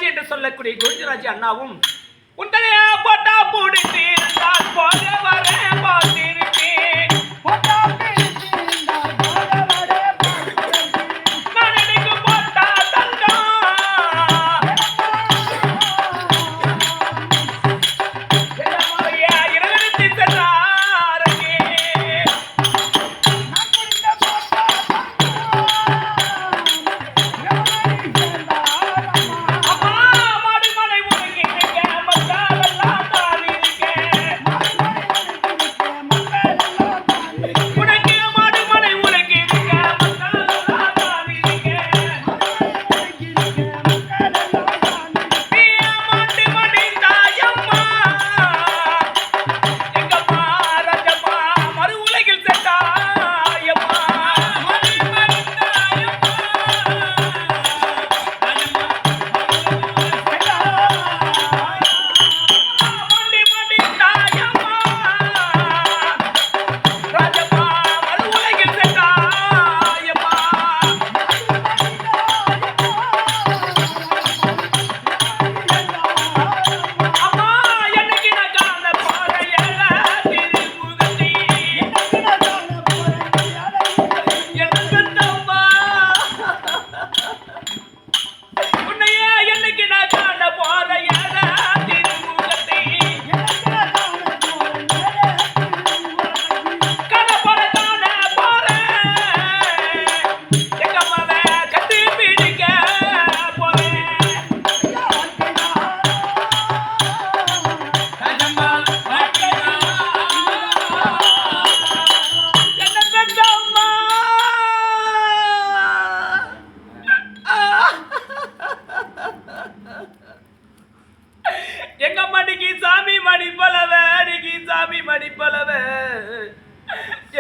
கோவிந்தராஜ் என்று சொல்லக்கூடிய கோவிந்தராஜ் அண்ணாவும் உன்னைய போட்டா பிடித்து போக வர பார்த்திருக்கேன்.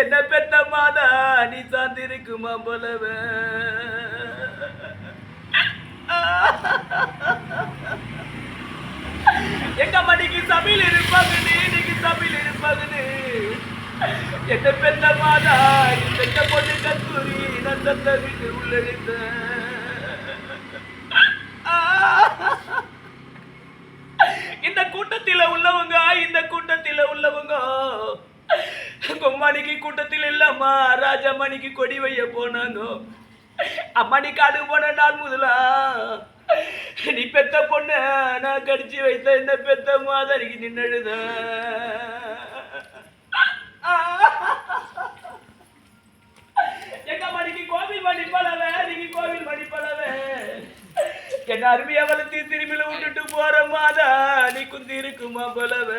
என்ன பெத்த மாதா நீ சாந்திருக்குமா போலவ எங்க மணிக்கு சபையில் இருப்பாங்கன்னு இன்னைக்கு சபையில் இருப்பாங்கன்னு என்ன பெத்த மாதா நீ பெத்த பொண்ணு கத்தூரி நான் தந்த வீட்டு உள்ளிருந்த இந்த கூட்டத்தில் உள்ளவங்க கொம்மானிக்கு கூட்டத்தில் இல்லம்மா ராஜாமணிக்கு கொடி வைய போனாங்க. அம்மானி காடு போன நாள் முதலா நீ பெத்த பொண்ணு நான் கடிச்சு வைத்த என்ன பெத்த மாதரிக்கு நின்னுழுத. எங்க மணிக்கு கோவில் மணி பலவ நீங்க கோவில் மணி பலவ என்ன அருமையா வளர்த்தி திரும்பில விட்டுட்டு போற மாதா நீ குந்தி இருக்குமா பலவ.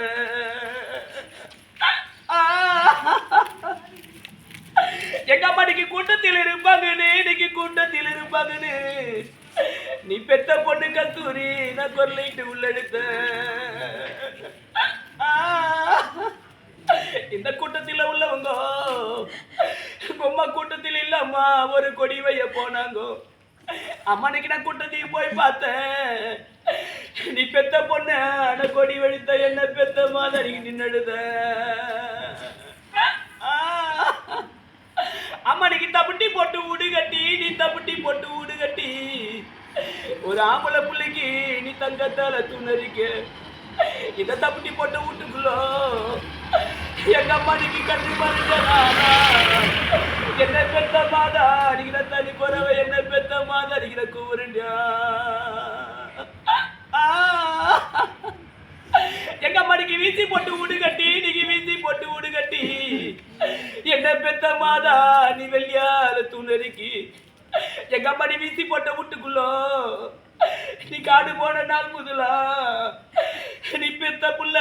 எங்க அம்மாடிக்கு கூட்டத்தில் இருப்பாங்கன்னு இன்னைக்கு கூட்டத்தில் இருப்பாங்கன்னு நீ பெத்த பொண்ணு கத்தூரி நான் கொல்லிட்டு உள்ளெடுத்த. இந்த கூட்டத்தில் உள்ளவங்க பொம்மா கூட்டத்தில் இல்லம்மா ஒரு கொடி வைய போனாங்க. அம்மானைக்கு நான் கூட்டத்தையும் போய் பார்த்தேன். நீ பெத்த பொண்ணு நான் கொடி வெடித்த என்ன பெத்த மாதிரி நின்னுடுத. அம்மானைக்கு தப்புட்டி போட்டு ஊடு கட்டி நீ தப்புட்டி போட்டு ஊடு கட்டி ஒரு ஆம்பளை பிள்ளைக்கு நீ தங்கத்தால துணறிக்க. இத தப்புட்டி போட்ட வீட்டுக்குள்ள எங்க அம்மானைக்கு கட்டி மறைஞ்சா என்ன பெத்த மாதா அடிக்கிற தனி போறவ என்ன பெத்த மாதா அடிக்கிற கூறுண்டியா. எங்க அம்மாடிக்கு வீசி போட்டு ஊடு கட்டி நீங்க வீசி போட்டு ஊடு கட்டி என்ன பெத்த மாதா நீ வெள்ளியால துணறிக்கி. எங்க அம்மாடி வீசி போட்ட வீட்டுக்குள்ள நீ காடு போன நாள் முதலா நீ பெத்த புள்ள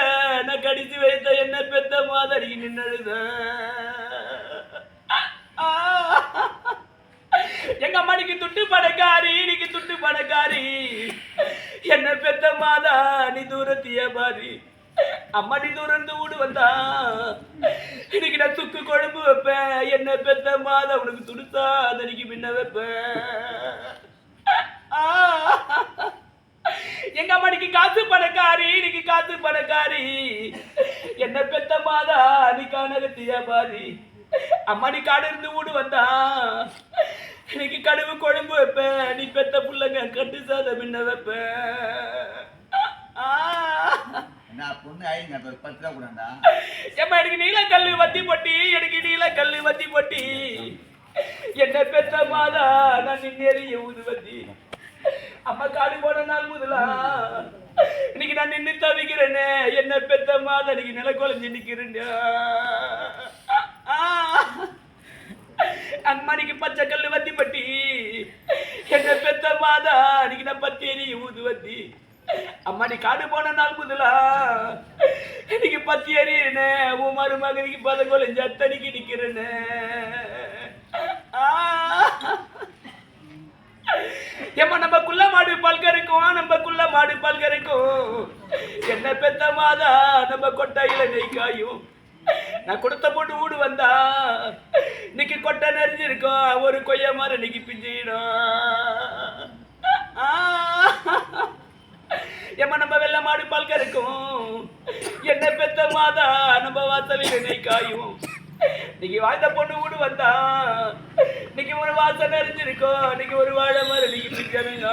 நான் கடிச்சு வைத்த என்ன பெத்த மாதா அடிக்கி நின்னுழுத. எங்க அம்மாடிக்கு துட்டு பணக்காரி நீங்க துட்டு பணக்காரி என்ன பெத்த மாதா நீ தூரத்திய பாரி. அம்மாடி தூரந்து வீடு வந்தா இன்னைக்கு நான் சுக்கு குழம்பு வைப்பேன். என்ன பெத்த மாதா உனக்கு துடுத்தா அதனைக்கு பின்ன வைப்பேன். எங்க அம்மாடிக்கு காசு பணக்காரி இன்னைக்கு காசு பணக்காரி என்ன பெத்த மாதா நீ காணகத்திய பாரி. அம்மாடி காடு இருந்து வீடு வந்தா இன்னைக்கு கடுகு குழம்பு வைப்பேன், நீ பெத்த புள்ளைங்க கட்டு சாதம் என்ன வைப்பேன். என்ன பொண்ணு ஆயிங்க 10 ரூபா கூடண்டா. ஏம்மா எனக்கு நீலக்கல்லு வத்தி பொட்டி, எனக்கு நீலக்கல்லு வத்தி பொட்டி. என்ன பெத்த மாதா நான் நின்னேறிய ஊதுவத்தி. அம்மா காடு போன நாள் முதலா இன்னைக்கு நான் நின்று தவிக்கிறேன்னு என்ன பெத்த மாதா இன்னைக்கு நில குழஞ்சி நிக்கிறேன். அம்மானிக்கு பச்சை கல்லு வத்தி பட்டி, என்ன பெத்த மாதா இன்னைக்கு நான் பத்தேரி ஊதுவத்தி. அம்மா நீ காடு போன நாள் முதலா இன்னைக்கு பத்தி எறியனே உன் மருமகனுக்கு பதங்கொலைஞ்ச அத்தனைக்கு நிக்கிறேன்னு. ஏம்மா நம்மக்குள்ள மாடு பல்கருக்கும், நம்மக்குள்ள மாடு பல்கருக்கும். என்ன பெத்த மாதா நம்ம கொட்டாயில நெய் காயும். நான் கொடுத்த போட்டு ஊடு வந்தா இன்னைக்கு கொட்டை நெறிஞ்சிருக்கும், ஒரு கொய்யா மரம் இன்னைக்கு பிஞ்சிடும். ஏம்மா நம்ம வெள்ள மாடு பால் கறக்கும், என்ன பெத்த மாதா நம்ம வாசலில் நெய் காயும். இன்னைக்கு வாழ்ந்த பொண்ணு வீடு வந்தா இன்னைக்கு ஒரு வாசல் நிறைஞ்சிருக்கும், இன்னைக்கு ஒரு வாழை மரம் இன்னைக்கு பிஞ்சருங்க.